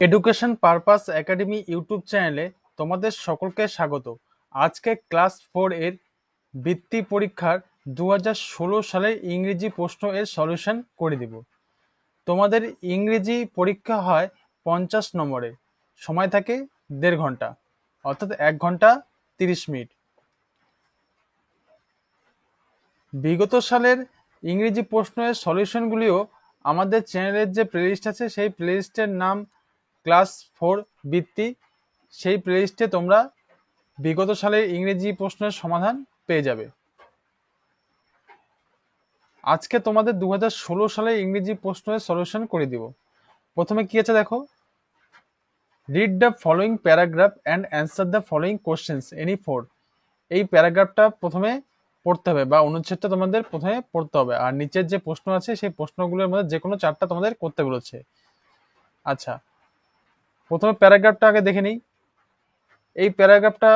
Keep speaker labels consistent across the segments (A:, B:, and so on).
A: Education purpose academy YouTube চ্যানেলে তোমাদের সকলকে স্বাগত। আজকে ক্লাস 4 এর বৃত্তি পরীক্ষার 2016 সালের ইংরেজি প্রশ্ন এর সলিউশন করে দিব। তোমাদের ইংরেজি পরীক্ষা হয় 50 নম্বরের, সময় থাকে 1.5 ঘন্টা, অর্থাৎ 1 ঘন্টা 30 মিনিট। বিগত সালের ইংরেজি প্রশ্নের সলিউশনগুলিও আমাদের চ্যানেলের যে প্লেলিস্ট আছে সেই প্লেলিস্টের নাম ক্লাস 4 বৃত্তি। সেই প্লেলিস্টে তোমরা বিগত সালের ইংরেজি প্রশ্নের সমাধান পেয়ে যাবে। আজকে তোমাদের 2016 সালের ইংরেজি প্রশ্নের সলিউশন করে দিব। প্রথমে কি আছে দেখো, read the following paragraph and answer the following questions any four. এই প্যারাগ্রাফটা প্রথমে পড়তে হবে বা অনুচ্ছেদটা তোমাদের প্রথমে পড়তে হবে, আর নিচের যে প্রশ্ন আছে সেই প্রশ্নগুলোর মধ্যে যে কোনো 4টা তোমাদের করতে বলেছে। আচ্ছা, প্রথমে প্যারাগ্রাফটা আগে দেখে নিই। এই প্যারাগ্রাফটা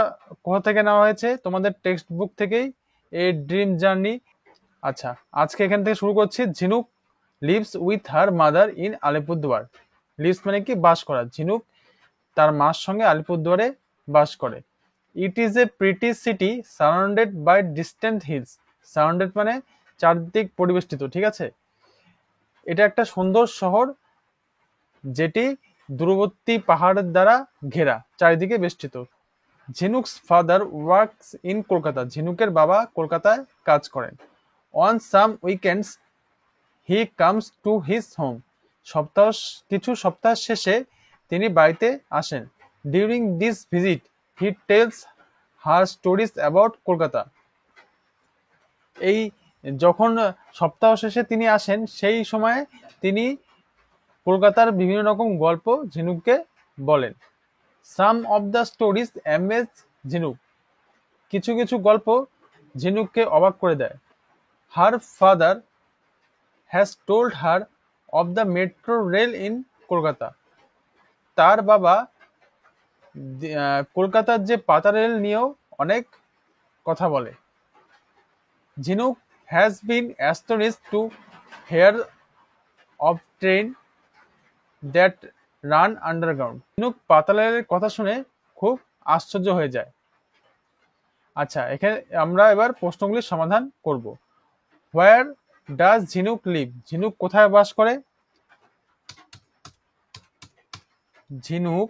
A: কোথা থেকে নেওয়া হয়েছে? তোমাদের টেক্সট বুক থেকেই, এ ড্রিম জার্নি। আচ্ছা, আজকে এখান থেকে শুরু করছি। Jhinuk lives with her mother in Alipurduar. Lives মানে কি? বাস করা। ঝিনুক তার মার সঙ্গে আলিপুরদুয়ারে বাস করে। It is a pretty city surrounded by distant hills. Surrounded মানে চারদিক পরিবেষ্টিত, ঠিক আছে? এটা একটা সুন্দর শহর যেটি দূরবর্তী পাহাড়ের দ্বারা ঘেরা, চারিদিকে বেষ্টিত। Jhinuk's father works in Kolkata. ঝিনুকের বাবা কলকাতায় কাজ করেন। On some weekends he comes to his home. কিছু সপ্তাহ শেষে তিনি বাড়িতে আসেন। During this visit he tells her stories about Kolkata. এই যখন সপ্তাহ শেষে তিনি আসেন সেই সময়ে তিনি কলকাতার বিভিন্ন রকম গল্প ঝিনুককে বলেন। সাম অফ দ্য স্টোরিজ অ্যামেজ ঝিনুক। কিছু কিছু গল্প ঝিনুককে অবাক করে দেয়। Her father has told her of the metro rail in Kolkata. তার বাবা কলকাতার যে পাতা রেল নিয়েও অনেক কথা বলে। Jhinuk has been astonished to hear of train that run underground. Jhinuk পাতা রেলের কথা শুনে খুব আশ্চর্য হয়ে যায়। আচ্ছা, এখানে আমরা এবার প্রশ্নগুলির সমাধান করব। হোয়ার ডাজ ঝিনুক লিভ? ঝিনুক কোথায় বাস করে? ঝিনুক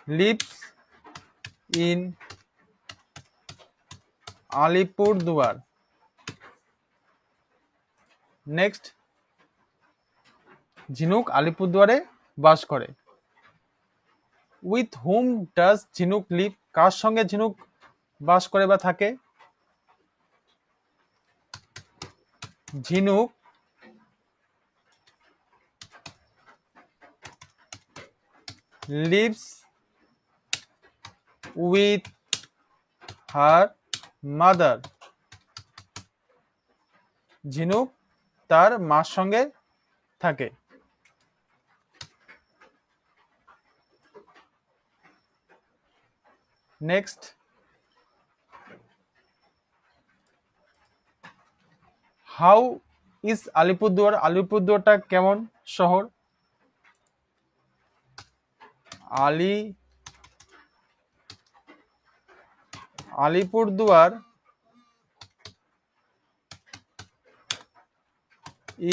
A: লিভস ইন আলিপুরদুয়ার। নেক্সট, ঝিনুক আলিপুরদুয়ারে বাস করে। উইথ হুম ডাজ ঝিনুক লিভ? কার সঙ্গে ঝিনুক বাস করে বা থাকে? ঝিনুক লিভস উইথ হার মাদার। ঝিনুক তার মার সঙ্গে থাকে। Next, how is Alipurduar? আলিপুরদুয়ারটা কেমন শহর? Alipurduar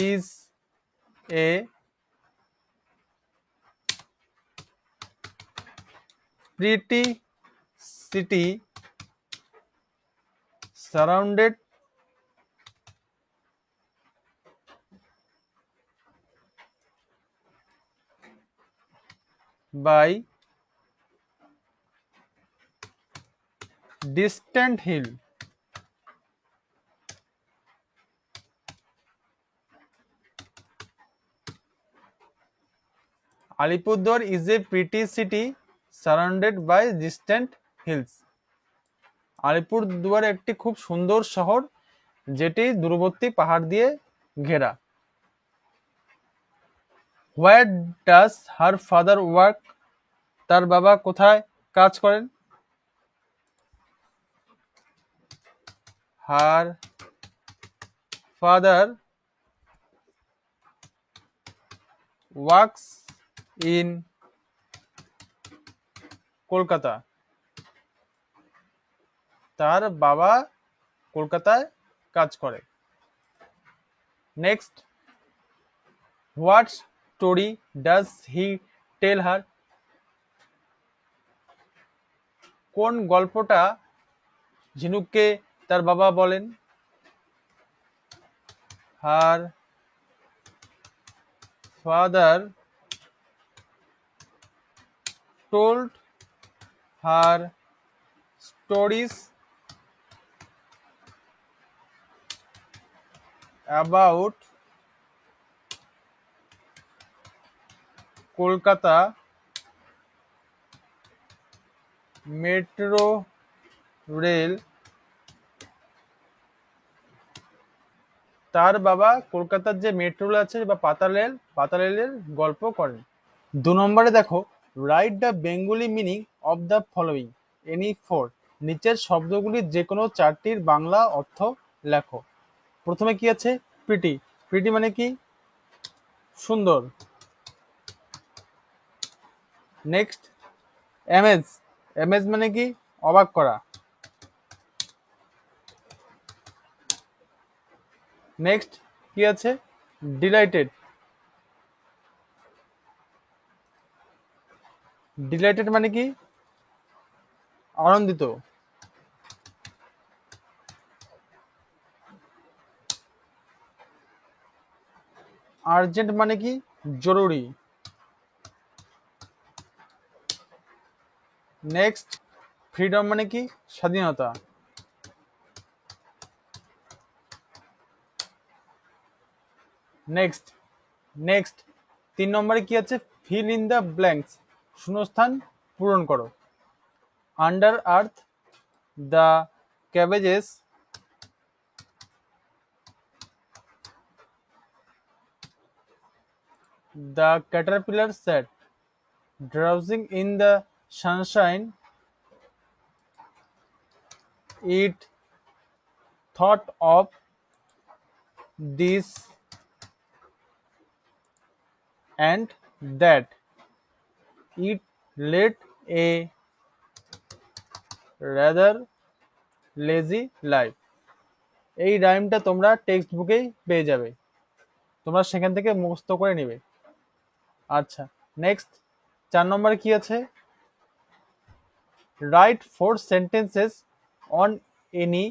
A: is a pretty city surrounded by distant hill. Alipurduar is a pretty city surrounded by distant hills. Alipurduar একটি খুব সুন্দর শহর যেটি দূরবর্তী পাহাড় দিয়ে ঘেরা। Where does her father work? তার বাবা কোথায় কাজ করেন? Her father works in Kolkata. তার বাবা কলকাতায় কাজ করে। Next, what story does he tell her? কোন গল্পটা ঝিনুককে তার বাবা বলেন? Her father told her stories about Kolkata metro rail. তার বাবা কলকাতার যে মেট্রো রেল আছে বা পাতাল রেলের গল্প করেন। 2 নম্বরে দেখো, write the Bengali meaning of the following any 4। নিচের শব্দগুলির যে কোনো 4টির বাংলা অর্থ লেখো। প্রথমে কি আছে? প্রিটি। প্রিটি মানে কি? সুন্দর। Next, amaze. অ্যামেজ মানে কি? অবাক করা। নেক্সট কি আছে? ডিলাইটেড। ডিলাইটেড মানে কি? আনন্দিত। আর্জেন্ট মানে কি? জরুরি। নেক্সট, ফ্রিডম মানে কি? স্বাধীনতা। নেক্সট নেক্সট 3 নম্বরে কি আছে? Fill in the blanks. শূন্যস্থান পূরণ করো। Under earth, the cabbages, the caterpillar sat drowsing in the sunshine, it thought of this and that, it led a rather lazy life। এই রাইমটা তোমরা টেক্সট বুকেই পেয়ে যাবে, তোমরা সেখান থেকে মুখস্থ করে নেবে। আচ্ছা, নেক্সট 4 নম্বরে কি আছে? Right 4 sentences on any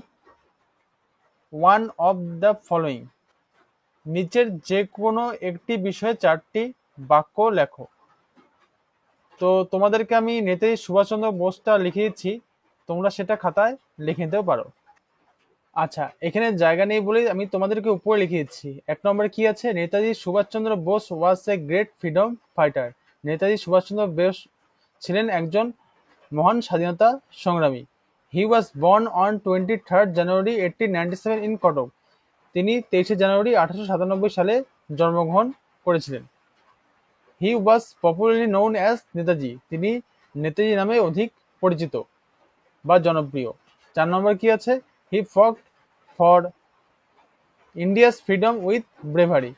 A: one of the following. নিচের যে কোনো একটি বিষয়ে 4টি বাক্য লেখো। তো তোমাদেরকে আমি নেতাজি সুভাষচন্দ্র বোসটা লিখে দিচ্ছি, তোমরা সেটা খাতায় লিখে নিতেও পারো। আচ্ছা, এখানে জায়গা নেই বলেই আমি তোমাদেরকে উপরে লিখে দিচ্ছি। 1 নম্বরে কি আছে? Netaji Subhas Chandra Bose was a great freedom fighter. Netaji Subhas Chandra Bose ছিলেন একজন মহান স্বাধীনতা সংগ্রামী। He was born on 23rd January 1897 in Cuttack. তিনি 23শে জানুয়ারি 1897 সালে জন্মগ্রহণ করেছিলেন। He was popularly known as Netaji. তিনি নেতাজি নামে অধিক পরিচিত বা জনপ্রিয়। 4 নম্বর কি আছে? He fought for India's freedom with bravery.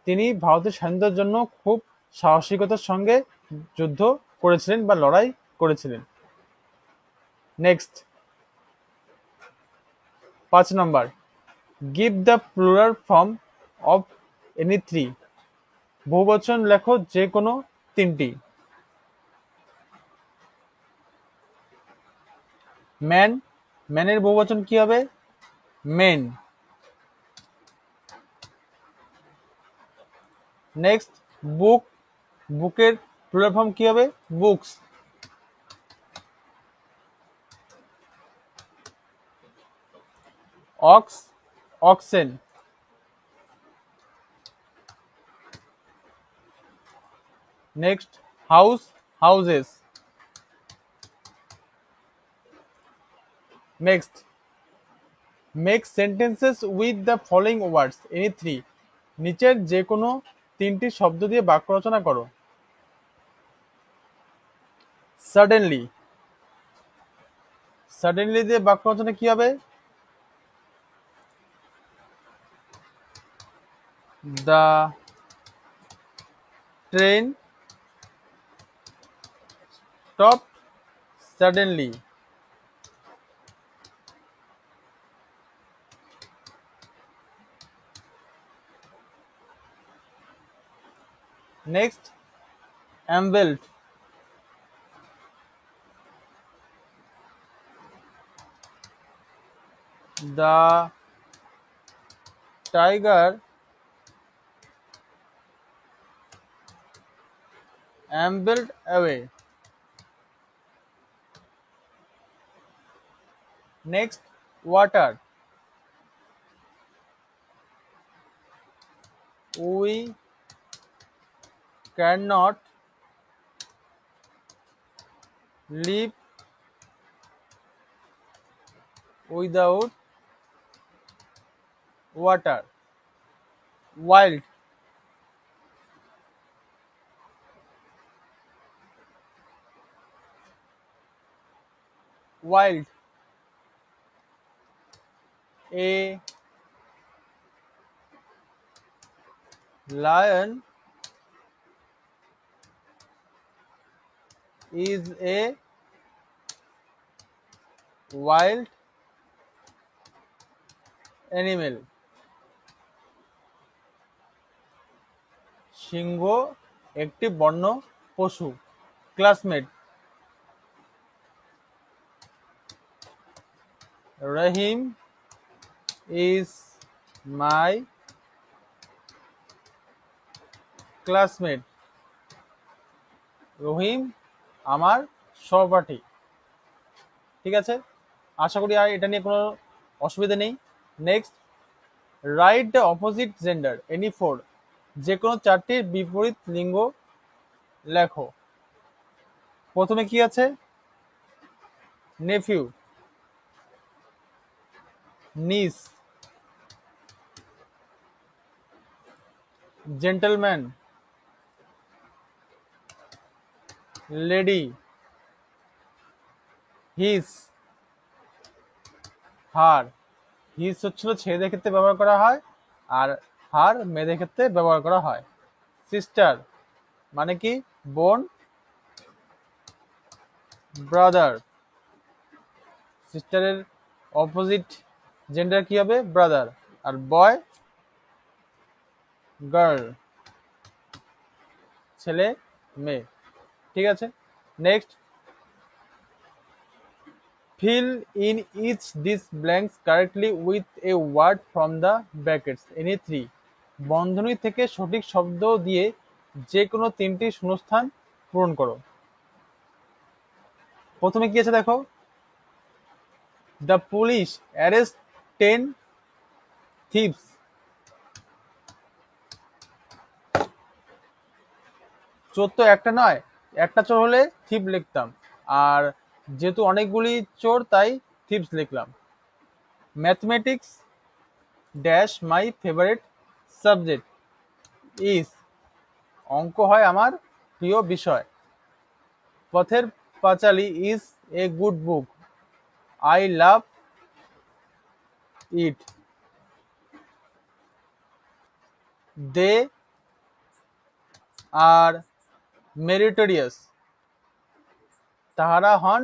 A: তিনি ভারতের স্বাধীনতার জন্য খুব সাহসিকতার সঙ্গে যুদ্ধ করেছিলেন বা লড়াই করেছিলেন। Next 5 number, give the plural form of any 3। বহুবচন লেখো যে কোনো 3টি। ম্যান, ম্যানের বহুবচন কি হবে? মেন। নেক্সট, বুক, বুকের প্লুরাল ফর্ম কি হবে? Books. Ox, oxen. Next, house, houses. Next, make sentences with the following words any 3। নিচের যে কোনো 3টি শব্দ দিয়ে বাক্য রচনা করো। সাডেনলি, সাডেনলি দিয়ে বাক্য রচনা কি হবে? The Train stopped suddenly. Next, unveiled. The tiger ambled away. Next, water. We cannot live without water. Wild. Wild. A lion is a wild animal. সিংহ একটি বন্য পশু। Classmate. Rahim is my classmate. রহিম আমার সহপাঠী। ঠিক আছে, আশা করি আর এটা নিয়ে কোনো অসুবিধা নেই। Next, write the opposite gender any four. যে কোনো চারটির বিপরীত লিঙ্গ লেখো। প্রথমে কি আছে? নেফিউ, নিস, জেন্টলম্যান, লেডি, হিস, হার। হিস হচ্ছিল ছেলেদের ক্ষেত্রে ব্যবহার করা হয়, আর হার মেয়েদের ক্ষেত্রে ব্যবহার করা হয়। সিস্টার মানে কি? বোন, ব্রাদার। সিস্টারের অপোজিট জেন্ডার কি হবে? ব্রাদার। আর বয়, গার্ল, ছেলে, মেয়ে। ঠিক আছে, next, fill in each these blanks correctly with a word from the brackets any three। বন্ধনী থেকে সঠিক শব্দ দিয়ে যে কোনো তিনটি শূন্যস্থান পূরণ করো। প্রথমে কি আছে দেখো? The police arrest 10 thieves। চোর তো একটা নয়, একটা চোর হলে থিপ লিখতাম, আর যেহেতু অনেকগুলি চোর তাই থিপস লিখলাম। Mathematics dash my favourite subject is. অঙ্ক হয় আমার প্রিয় বিষয়। Pather Panchali is a good book, I love it. They are meritorious, তাহারা হন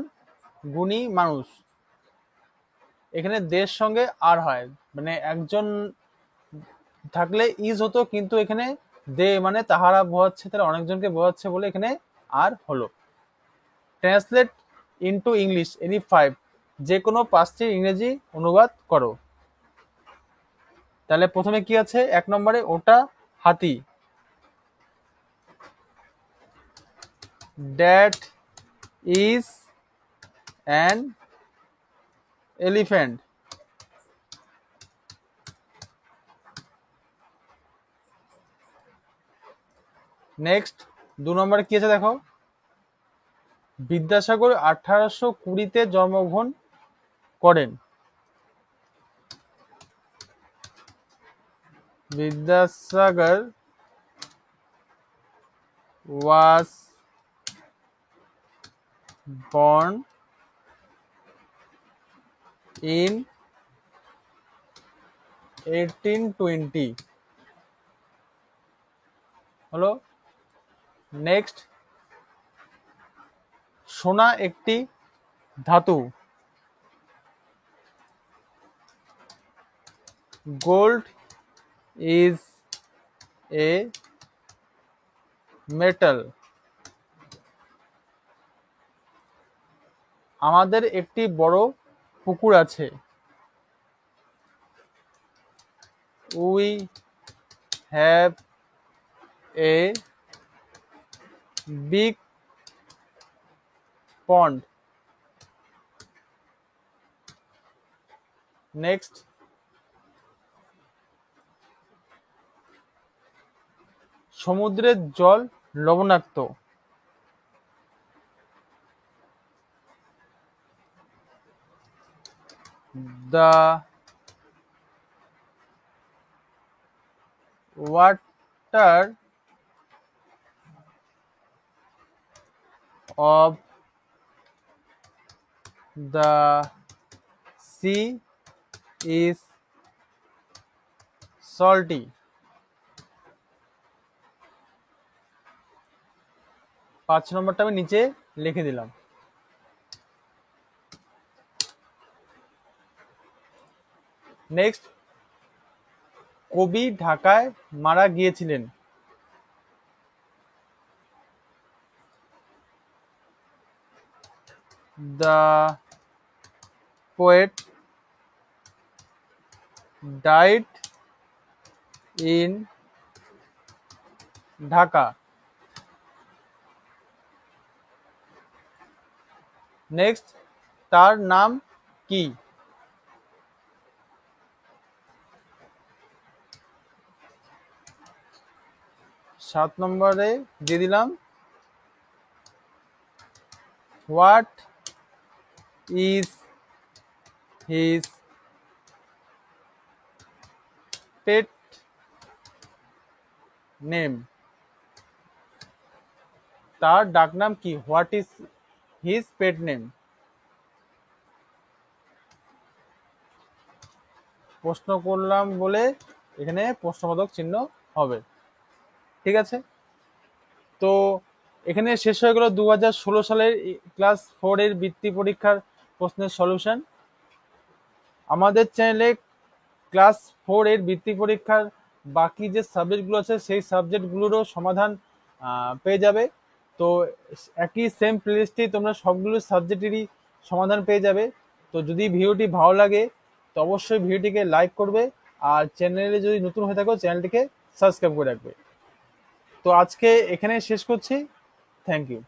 A: গুণী মানুষ। এখানে দের সঙ্গে আর হয়, মানে একজন থাকলে ইজ হতো, কিন্তু এখানে দে মানে তাহারা বোঝাচ্ছে, তাহলে অনেকজনকে বোঝাচ্ছে বলে এখানে আর হলো। Translate into English any five. যে কোনো পাঁচটি ইংরেজি অনুবাদ করো। তাহলে প্রথমে কি আছে? এক নম্বরে ওটা হাতি, that is an elephant. Next, দু নম্বরে কি আছে দেখো? বিদ্যাসাগর 1820-তে জন্মগ্রহণ করেন। Vidyasagar was born in 1820। হলো। নেক্সট, সোনা একটি ধাতু। Gold is a metal. আমাদের একটি বড় পুকুর আছে। We have a big pond. Next, সমুদ্রের জল লবণাক্ত। The water of the sea is salty. 5 নম্বরটা আমি নিচে লিখে দিলাম। নেক্সট, কবি ঢাকায় মারা গিয়েছিলেন। The poet died in Dhaka. Next, তার নাম কি? 7 নম্বরে দিয়ে দিলাম, what is his pet name. তার ডাকনাম কি? What is his pet name. প্রশ্ন করলাম বলে এখানে প্রশ্নবোধক চিহ্ন হবে। ঠিক আছে, তো এখানে শেষ হয়ে গেল 2016 সালের ক্লাস 4 এর বৃত্তি পরীক্ষার প্রশ্নের সলিউশন। আমাদের চ্যানেলে ক্লাস 4 এর বৃত্তি পরীক্ষার বাকি যে সাবজেক্টগুলো আছে সেই সাবজেক্টগুলোরও সমাধান পেয়ে যাবে। তো একই সেম প্লেলিস্টেই তোমরা সবগুলো সাবজেক্টেরই সমাধান পেয়ে যাবে। তো যদি ভিডিওটি ভালো লাগে তো অবশ্যই ভিডিওটিকে লাইক করবে, আর চ্যানেলে যদি নতুন হয়ে থাকো চ্যানেলটিকে সাবস্ক্রাইব করে রাখবে। তো আজকে এখানে শেষ করছি। Thank you.